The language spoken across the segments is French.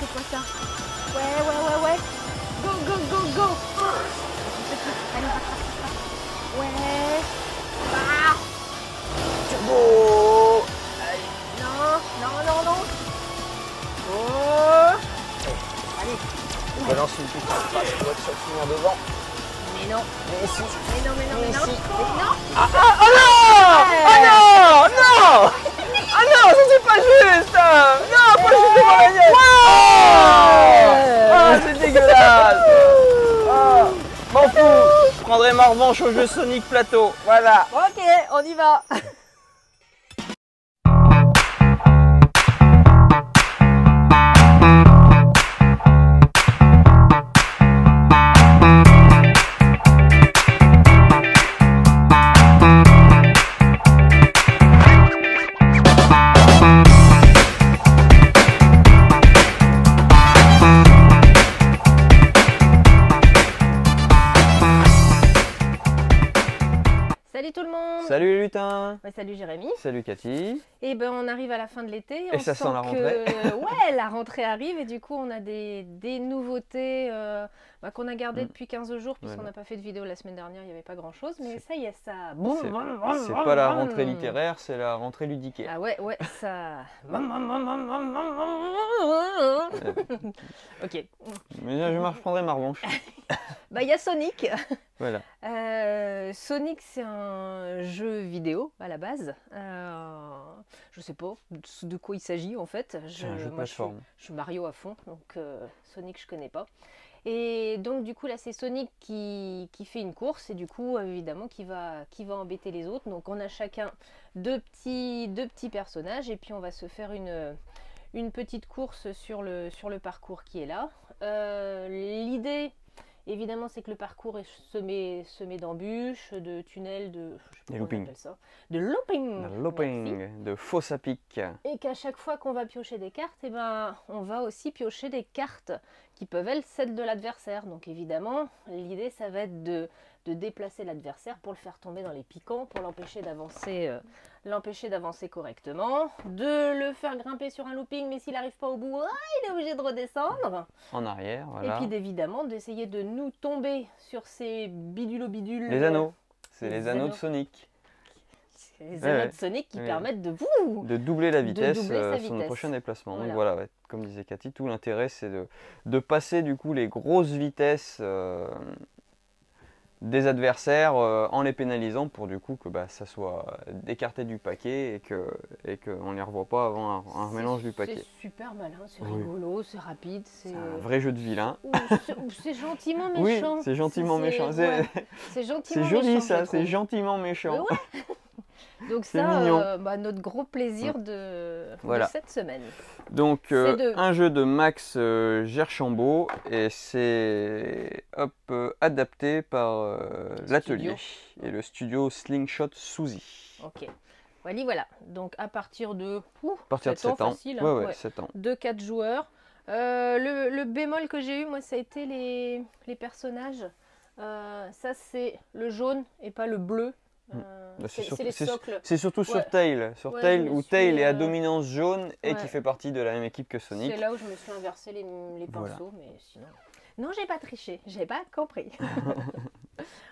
c'est quoi ça? Ouais. Go, go, go, go. Allez, ouais. Ah. Turbo. Non. Oh. Allez. On balance une petite passe pour être sur le devant. Mais non. Mais si. Mais non. Mais si. Non. Oh non! Oh non! Ah non, ça c'est pas juste! Non, pas juste devant la gueule! Ah, c'est dégueulasse! Ah, m'en fous! Je prendrai ma revanche au jeu Sonic Plateau, voilà! Ok, on y va. Salut tout le monde. Salut les lutins! Ouais, salut Jérémy. Salut Cathy! Et ben on arrive à la fin de l'été. Et ça sent la rentrée. Ouais, la rentrée arrive et du coup on a des nouveautés qu'on a gardées depuis 15 jours puisqu'on n'a pas fait de vidéo la semaine dernière, il n'y avait pas grand chose. Mais ça y est, ça... C'est pas la rentrée littéraire, c'est la rentrée ludique. Ah ouais, ça... Ok. Mais là, je reprendrai ma revanche. Bah il y a Sonic. Voilà. Sonic, c'est un jeu vidéo à la base. Je sais pas de quoi il s'agit en fait. C'est un jeu de plateforme. Je suis Mario à fond, donc Sonic je connais pas. Et donc du coup là c'est Sonic qui fait une course et du coup évidemment qui va embêter les autres. Donc on a chacun deux petits personnages et puis on va se faire une petite course sur le parcours qui est là. L'idée évidemment, c'est que le parcours est semé d'embûches, de tunnels, de looping. De looping, de fausse à pic. Et qu'à chaque fois qu'on va piocher des cartes, eh ben, on va aussi piocher des cartes qui peuvent, elles, celles de l'adversaire. Donc évidemment, l'idée, ça va être de déplacer l'adversaire pour le faire tomber dans les piquants, pour l'empêcher d'avancer correctement, de le faire grimper sur un looping, mais s'il n'arrive pas au bout, il est obligé de redescendre. En arrière, voilà. Et puis évidemment d'essayer de nous tomber sur ces bidules. Les anneaux, c'est les anneaux de Sonic. Les anneaux de Sonic qui permettent de doubler la vitesse sa sur nos prochains déplacements. Voilà. Donc voilà, ouais, comme disait Cathy, tout l'intérêt c'est de passer du coup les grosses vitesses des adversaires en les pénalisant pour du coup que ça soit écarté du paquet et qu'on ne les revoit pas avant un mélange du paquet. C'est super malin, c'est rigolo, c'est rapide. C'est un vrai jeu de vilain. C'est gentiment méchant. Oui, c'est gentiment méchant. C'est joli méchant, ça, c'est gentiment méchant. Ouais. Donc ça, notre gros plaisir de cette semaine. Donc un jeu de Max Gerchambault et c'est adapté par l'atelier et le studio Slingshot Suzy. Ok, voilà. Donc à partir de 7 ans, facile, ouais, 7 ans. 2-4 joueurs. Le bémol que j'ai eu, moi, ça a été les personnages. Ça, c'est le jaune et pas le bleu. C'est les socles. C'est surtout sur Tail, où Tail est à dominance jaune et qui fait partie de la même équipe que Sonic. C'est là où je me suis inversé les pinceaux, mais sinon... Non, j'ai pas triché, j'ai pas compris.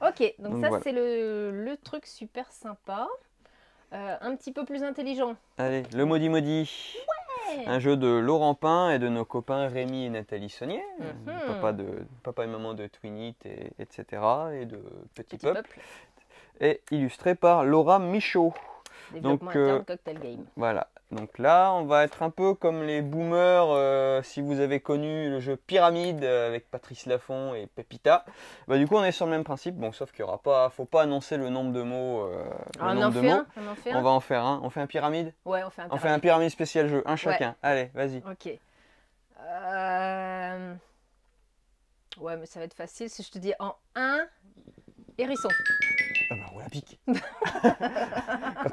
Ok, donc ça c'est le truc super sympa. Un petit peu plus intelligent. Allez, le Modi Modi. Ouais. Un jeu de Laurent Pin et de nos copains Rémi et Nathalie Saunier, papa et maman de Twinit, etc. et de Petit Peuple. Et illustré par Laura Michaud. Développement interne Cocktail Game. Voilà, donc là on va être un peu comme les boomers, si vous avez connu le jeu Pyramide avec Patrice Laffont et Pepita. Du coup on est sur le même principe, bon, sauf qu'il y aura pas, faut pas annoncer le nombre de mots. On en fait un. On va en faire un. On fait un pyramide? Ouais, on fait un pyramide. On fait un pyramide spécial jeu, un chacun. Ouais. Allez, vas-y. Ok. Ouais, mais ça va être facile si je te dis en 1, hérisson. Ah bah, on la pique. Quand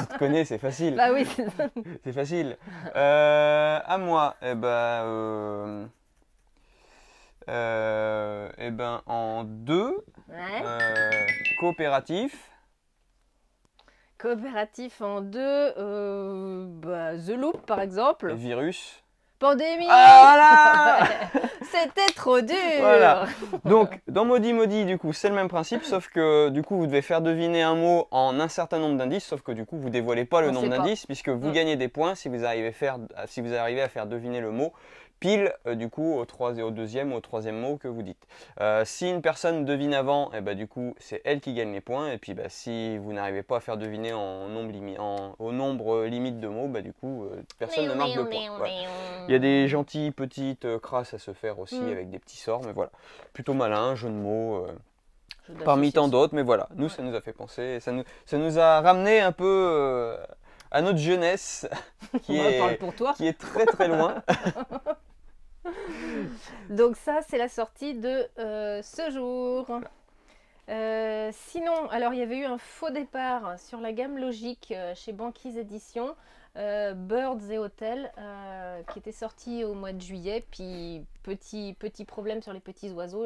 on te connaît, c'est facile. Bah oui. C'est facile. À moi, en 2, coopératif. Coopératif en 2, The Loop par exemple. Et virus. pandémie. Ah, voilà. C'était trop dur. Voilà. Donc, dans Maudit Maudit, du coup, c'est le même principe, sauf que du coup, vous devez faire deviner un mot en un certain nombre d'indices, sauf que du coup, vous dévoilez pas le On nombre sait pas. d'indices, puisque vous gagnez des points si vous arrivez à faire deviner le mot pile, du coup, au deuxième ou au troisième mot que vous dites. Si une personne devine avant, et bah, du coup, c'est elle qui gagne les points, et puis bah, si vous n'arrivez pas à faire deviner au nombre limite de mots, bah, du coup, personne ne marque de points. Voilà. Il y a des gentilles petites crasses à se faire aussi avec des petits sorts, mais voilà. Plutôt malin, jeu de mots, parmi tant d'autres, mais voilà. Nous, ça nous a fait penser, ça nous a ramené un peu à notre jeunesse, qui est très très loin. Donc ça, c'est la sortie de ce jour. Sinon, alors il y avait eu un faux départ sur la gamme logique chez Banquise Éditions. Birds et Hôtels qui était sorti au mois de juillet, puis petit problème sur les petits oiseaux,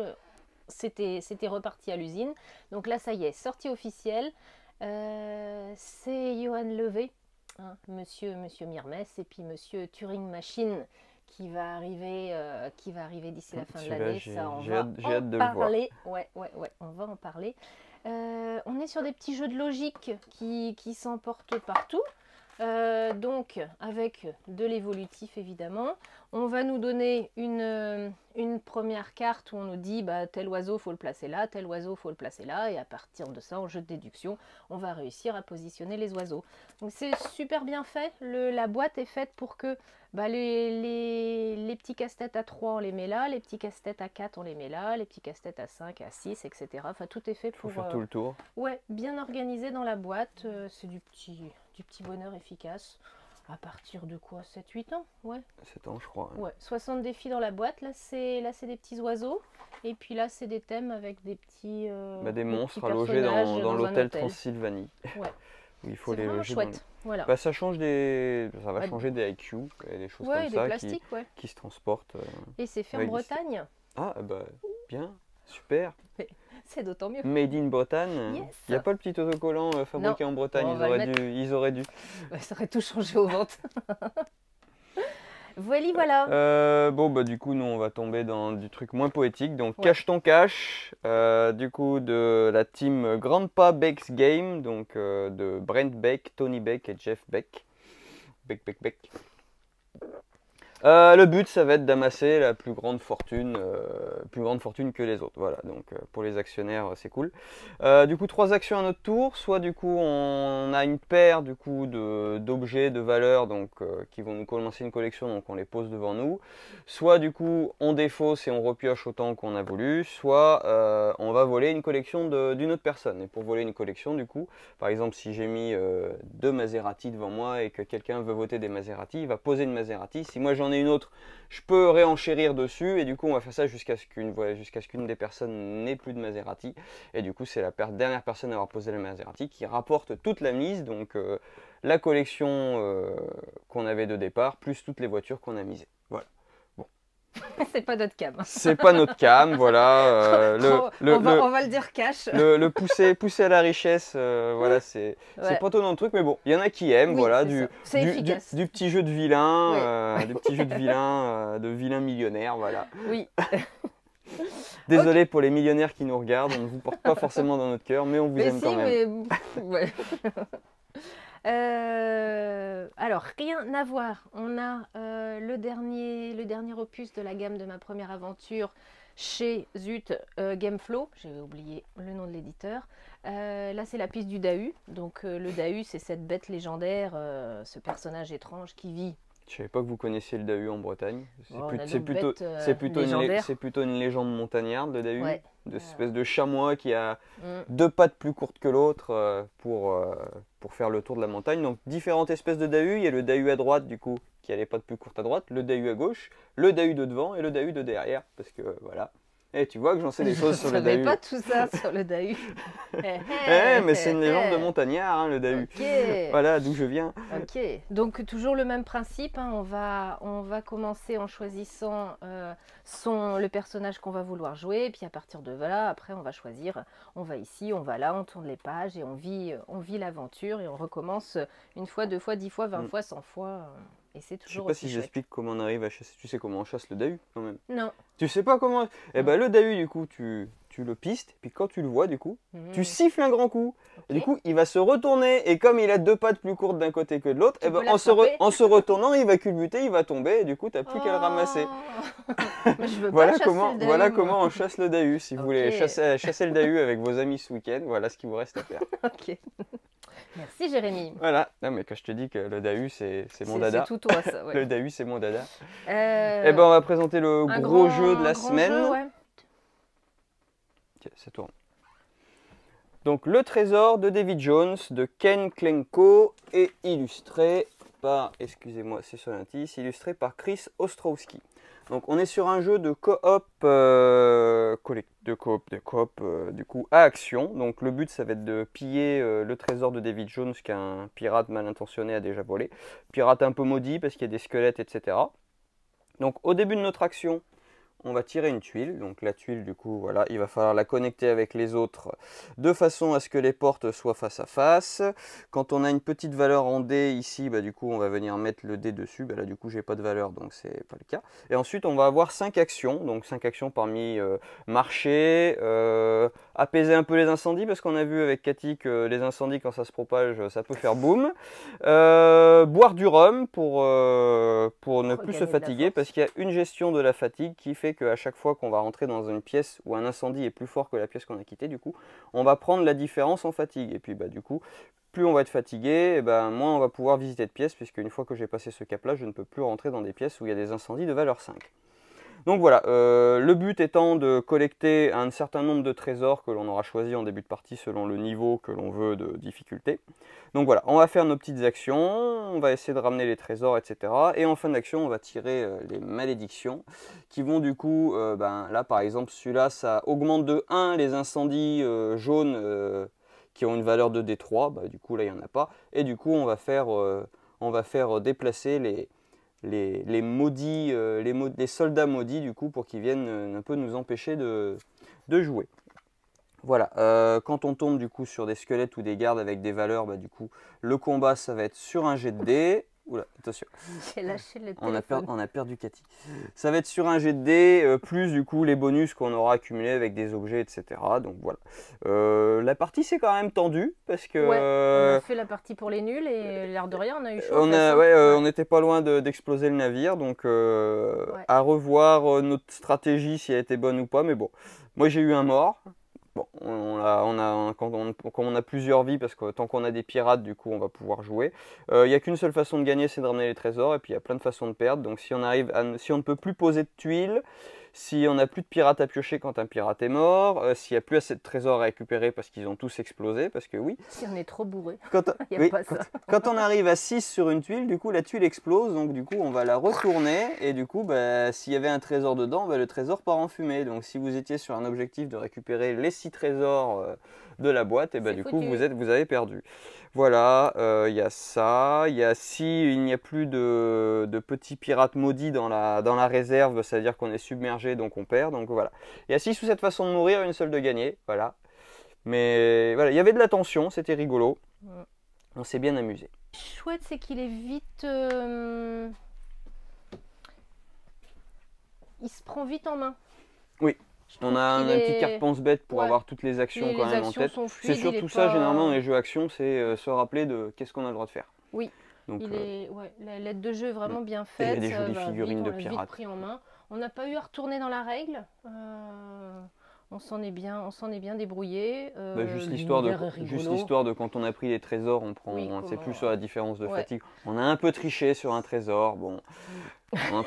c'était reparti à l'usine. Donc là ça y est, sortie officielle. C'est Johan Levé, hein, monsieur Mirmes, et puis monsieur Turing Machine qui va arriver d'ici la fin de l'année. Ça, on va en parler. Ouais, on va en parler. On est sur des petits jeux de logique qui s'emportent partout. Donc avec de l'évolutif évidemment, on va nous donner une première carte où on nous dit bah, tel oiseau faut le placer là, tel oiseau faut le placer là, et à partir de ça en jeu de déduction on va réussir à positionner les oiseaux. Donc c'est super bien fait, la boîte est faite pour que bah, les petits casse-têtes à 3 on les met là, les petits casse-têtes à 4 on les met là, les petits casse-têtes à 5, à 6, etc. Enfin tout est fait pour faire tout le tour. Ouais, bien organisé dans la boîte, c'est du petit bonheur efficace. À partir de quoi, 7-8 ans? Ouais. 7 ans, je crois. Ouais, 60 défis dans la boîte. Là, c'est des petits oiseaux. Et puis là, c'est des thèmes avec des petits. Des monstres à loger dans l'hôtel Transylvanie. Ouais. Où il faut les loger. loger. Chouette. Voilà. Bah, ça va changer des IQ et des choses comme ça qui se transportent. Et c'est fait en Bretagne. Ah, bah, bien, super. C'est d'autant mieux. Made in Bretagne. Yes. Il n'y a pas le petit autocollant fabriqué en Bretagne. Ils auraient dû. Bah, ça aurait tout changé aux ventes. Voilà. Bon, bah, du coup, nous, on va tomber dans du truc moins poétique. Donc, Cache ton cache. Du coup, de la team Grandpa Beck's Game. Donc, de Brent Beck, Tony Beck et Jeff Beck. Beck. Le but, ça va être d'amasser la plus grande fortune que les autres. Voilà, donc pour les actionnaires, c'est cool. Du coup, 3 actions à notre tour. Soit du coup, on a une paire du coup d'objets, de valeurs, donc qui vont nous commencer une collection, donc on les pose devant nous. Soit du coup, on défausse et on repioche autant qu'on a voulu. Soit on va voler une collection d'une autre personne. Et pour voler une collection, du coup, par exemple, si j'ai mis 2 Maserati devant moi et que quelqu'un veut voter des Maserati, il va poser une Maserati. Si moi j'en ai une autre, je peux réenchérir dessus et du coup on va faire ça jusqu'à ce qu'une des personnes n'ait plus de Maserati, et du coup c'est la dernière personne à avoir posé la Maserati qui rapporte toute la mise, donc la collection qu'on avait de départ plus toutes les voitures qu'on a misées. Voilà. C'est pas notre cam. C'est pas notre cam, voilà. On va le dire cash. Le pousser à la richesse, voilà, c'est pas tout notre truc, mais bon, il y en a qui aiment, voilà, du petit jeu de vilain, de vilain millionnaire, voilà. Oui. Désolé pour les millionnaires qui nous regardent, on ne vous porte pas forcément dans notre cœur, mais on vous aime quand même. Ouais. Alors, rien à voir. On a le dernier opus de la gamme de ma première aventure chez Gameflow. J'ai oublié le nom de l'éditeur. Là, c'est la piste du Dahu. Donc, le Dahu, c'est cette bête légendaire, ce personnage étrange qui vit. Je savais pas que vous connaissiez le Dahu en Bretagne. C'est plutôt une légende montagnarde, le Dahu. Ouais. De cette espèce de chamois qui a 2 pattes plus courtes que l'autre pour faire le tour de la montagne. Donc différentes espèces de Dahu. Il y a le Dahu à droite du coup qui a les pattes plus courtes à droite, le Dahu à gauche, le Dahu de devant et le Dahu de derrière. Parce que voilà. Et tu vois que j'en sais des choses sur le Dahu. Je savais pas tout ça sur le Dahu. Mais c'est une légende de montagnard, hein, le Dahu. Okay. Voilà d'où je viens. Ok. Donc toujours le même principe. Hein. On va commencer en choisissant le personnage qu'on va vouloir jouer. Et puis à partir de là, après on va choisir. On va ici, on va là, on tourne les pages et on vit l'aventure et on recommence 1 fois, 2 fois, 10 fois, 20 fois, 100 fois. Et c'est Je sais toujours pas aussi si chouette. j'explique comment on arrive à chasser. Tu sais comment on chasse le dahu quand même? Non. Tu sais pas comment? Eh ben le dahu du coup tu le pistes, puis quand tu le vois du coup, tu siffles un grand coup. Et du coup il va se retourner et comme il a 2 pattes plus courtes d'un côté que de l'autre, eh ben, en se retournant il va culbuter, il va tomber et du coup t'as plus qu'à le ramasser. Mais je veux pas chasser le dahu, Voilà moi. comment on chasse le dahu. Si vous voulez chasser le dahu avec vos amis ce week-end, voilà ce qu'il vous reste à faire. Ok. Merci Jérémy. Voilà. Non mais quand je te dis que le dahu c'est mon dada. C'est tout toi ça, ouais. Le dahu c'est mon dada. Eh ben on va présenter le gros jeu de la semaine. Jeu, ouais. Tiens, ça tourne. Donc le trésor de Davy Jones de Ken Klenko et illustré par, excusez-moi c'est sur l'indice, illustré par Chris Ostrowski. Donc on est sur un jeu de coop, du coup à action. Donc le but ça va être de piller le trésor de Davy Jones qu'un pirate mal intentionné a déjà volé. Pirate un peu maudit parce qu'il y a des squelettes, etc. Donc au début de notre action, on va tirer une tuile. Donc la tuile du coup voilà, il va falloir la connecter avec les autres de façon à ce que les portes soient face à face. Quand on a une petite valeur en dé ici, bah, du coup on va venir mettre le dé dessus. Bah, là du coup j'ai pas de valeur donc c'est pas le cas. Et ensuite on va avoir 5 actions. Donc 5 actions parmi marcher, apaiser un peu les incendies parce qu'on a vu avec Cathy que les incendies quand ça se propage ça peut faire boum. Boire du rhum pour ne plus se fatiguer parce qu'il y a une gestion de la fatigue qui fait qu'à chaque fois qu'on va rentrer dans une pièce où un incendie est plus fort que la pièce qu'on a quittée, du coup, on va prendre la différence en fatigue. Et puis bah du coup, plus on va être fatigué, et ben, moins on va pouvoir visiter de pièces, puisque une fois que j'ai passé ce cap-là, je ne peux plus rentrer dans des pièces où il y a des incendies de valeur 5. Donc voilà, le but étant de collecter un certain nombre de trésors que l'on aura choisi en début de partie selon le niveau que l'on veut de difficulté. Donc voilà, on va faire nos petites actions, on va essayer de ramener les trésors, etc. Et en fin d'action, on va tirer les malédictions qui vont du coup, là par exemple, celui-là, ça augmente de 1 les incendies jaunes qui ont une valeur de D3. Bah, du coup, là, il n'y en a pas. Et du coup, on va faire déplacer les maudits, les soldats maudits du coup pour qu'ils viennent un peu nous empêcher de jouer. Voilà, quand on tombe du coup sur des squelettes ou des gardes avec des valeurs, bah, du coup le combat ça va être sur un jet de dés. Oula, attention. J'ai lâché le téléphone. On a perdu Cathy. Ça va être sur un jet de dés, plus du coup les bonus qu'on aura accumulés avec des objets, etc. Donc voilà. La partie c'est quand même tendu parce que... Ouais, on a fait la partie pour les nuls et l'air de rien, on a eu chaud. On n'était pas loin d'exploser le navire, donc à revoir notre stratégie si elle était bonne ou pas, mais bon. Moi j'ai eu un mort. Bon, quand on a plusieurs vies, parce que tant qu'on a des pirates, du coup, on va pouvoir jouer. Il n'y a qu'une seule façon de gagner, c'est de ramener les trésors, et puis il y a plein de façons de perdre. Donc si on ne peut plus poser de tuiles, si on n'a plus de pirates à piocher quand un pirate est mort, s'il n'y a plus assez de trésors à récupérer parce qu'ils ont tous explosé, parce que oui. Si on est trop bourré. Quand on arrive à 6 sur une tuile, du coup la tuile explose, donc du coup on va la retourner, et du coup s'il y avait un trésor dedans, le trésor part en fumée. Donc si vous étiez sur un objectif de récupérer les 6 trésors de la boîte, et du coup vous avez perdu. Voilà, il y a ça, il y a s'il n'y a plus de petits pirates maudits dans la réserve, ça veut dire qu'on est submergé, donc on perd, donc voilà. Il y a 6 ou 7 façons de mourir, une seule de gagner, voilà. Mais voilà, il y avait de la tension, c'était rigolo. On s'est bien amusé. Chouette, c'est qu'il est vite... Il se prend vite en main. Oui. On a une petite carte pense-bête pour avoir toutes les actions quand même en tête. C'est surtout ça, généralement, dans les jeux actions, c'est se rappeler de qu'est-ce qu'on a le droit de faire. Oui. Donc, la lettre de jeu est vraiment bien faite. Il y a des jolies figurines de pirates. Vite pris en main. On n'a pas eu à retourner dans la règle. On s'en est bien débrouillé. Juste l'histoire de quand on a pris les trésors, c'est plus sur la différence de fatigue. On a un peu triché sur un trésor, bon,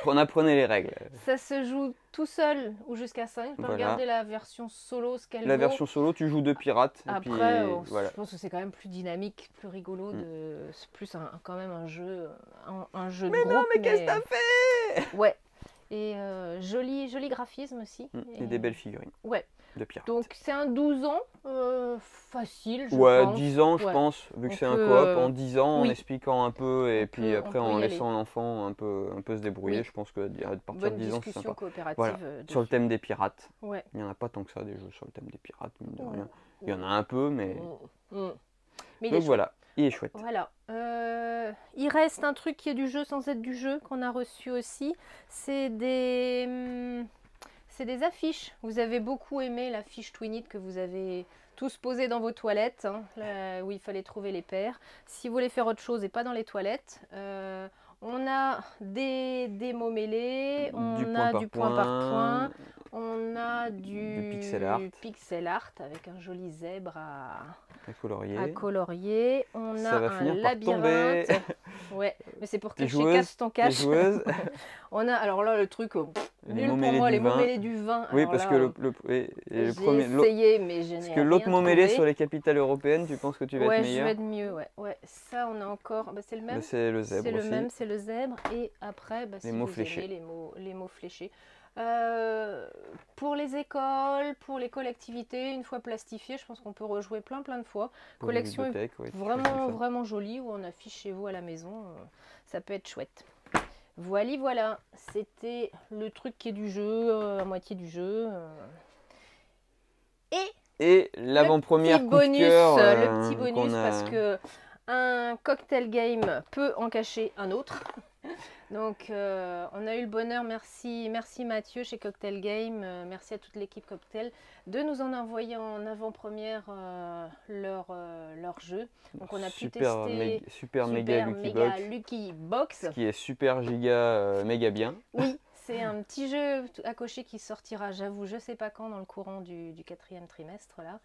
on apprenait les règles. Ça se joue tout seul ou jusqu'à 5. Je peux regarder la version solo, ce qu'elle vaut. La version solo, tu joues 2 pirates. Après, je pense que c'est quand même plus dynamique, plus rigolo. C'est plus quand même un jeu de groupe. Non, mais qu'est-ce que t'as fait? Ouais. Et joli graphisme aussi. Et des belles figurines. Ouais. De pirates. Donc c'est un 12 ans, facile, je pense. 10 ans, je pense, vu que c'est un coop, en 10 ans, en expliquant un peu, et puis après en laissant l'enfant un peu se débrouiller, je pense que à partir de 10 ans, c'est sympa. Voilà. Sur le thème des pirates. Il n'y en a pas tant que ça, des jeux sur le thème des pirates, mine de rien. Il y en a un peu, mais... Donc voilà. Il est chouette. Voilà. Il reste un truc qui est du jeu sans être du jeu qu'on a reçu aussi. C'est des affiches. Vous avez beaucoup aimé l'affiche Twinit que vous avez tous posée dans vos toilettes, hein, là, où il fallait trouver les paires. Si vous voulez faire autre chose et pas dans les toilettes, on a des mots mêlés, on a du point par point, on a du pixel art avec un joli zèbre à colorier. On a un labyrinthe. Ouais, mais c'est pour cacher cache ton cache. On a, alors là, le truc, nul pour moi, les mots mêlés du vin. Oui, parce que le premier. Essayé, mais je n'ai parce que l'autre mot mêlé sur les capitales européennes, tu penses que tu vas être meilleur? Ouais, je vais être mieux, ouais. Ça, on a encore. Bah, c'est le même. C'est le zèbre. C'est le même, c'est le zèbre. Et après, bah, les mots fléchés. Les mots fléchés. Pour les écoles, pour les collectivités, une fois plastifié, je pense qu'on peut rejouer plein de fois. Pour collection est vraiment jolie, où on affiche chez vous à la maison, ça peut être chouette. Voilà, c'était le truc qui est du jeu, à moitié du jeu. Et l'avant-première coup de cœur, le petit bonus, parce que un cocktail game peut en cacher un autre. Donc on a eu le bonheur, merci Mathieu chez Cocktail Game, merci à toute l'équipe Cocktail de nous en envoyer en avant-première leur jeu. Donc on a pu tester super méga Lucky Box, qui est super giga méga bien. Oui, c'est un petit jeu à cocher qui sortira, j'avoue, je sais pas quand, dans le courant du 4e trimestre là.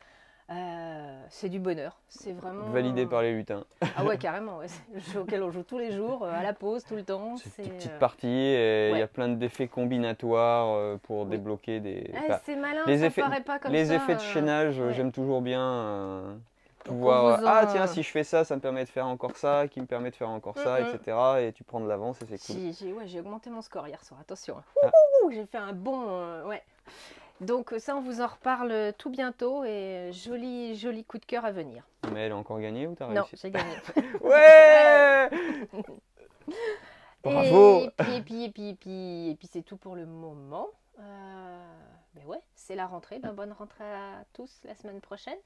C'est du bonheur, c'est vraiment validé par les lutins. Ah ouais, carrément, ouais. C'est le jeu auquel on joue tous les jours, à la pause, tout le temps. C'est une petite partie et il y a plein d'effets combinatoires pour débloquer des... c'est malin, les ça paraît pas comme les ça. effets de chaînage, j'aime toujours bien pouvoir... tiens, si je fais ça, ça me permet de faire encore ça, qui me permet de faire encore ça, etc. Et tu prends de l'avance et c'est cool. J'ai augmenté mon score hier soir, attention. J'ai fait un bon... Donc ça, on vous en reparle tout bientôt et joli coup de cœur à venir. Mais elle a encore gagné ou t'as réussi? Non, j'ai gagné. Ouais. Bravo. Et puis c'est tout pour le moment. Ben ouais, c'est la rentrée. Ben bonne rentrée à tous la semaine prochaine.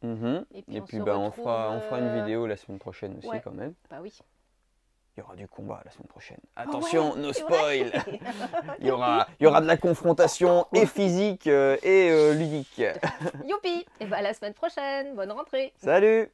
Et puis on fera une vidéo la semaine prochaine aussi quand même. Bah oui. Il y aura du combat la semaine prochaine. Attention, no spoil. Il y aura de la confrontation et physique et ludique. Youpi. Et bah à la semaine prochaine. Bonne rentrée. Salut.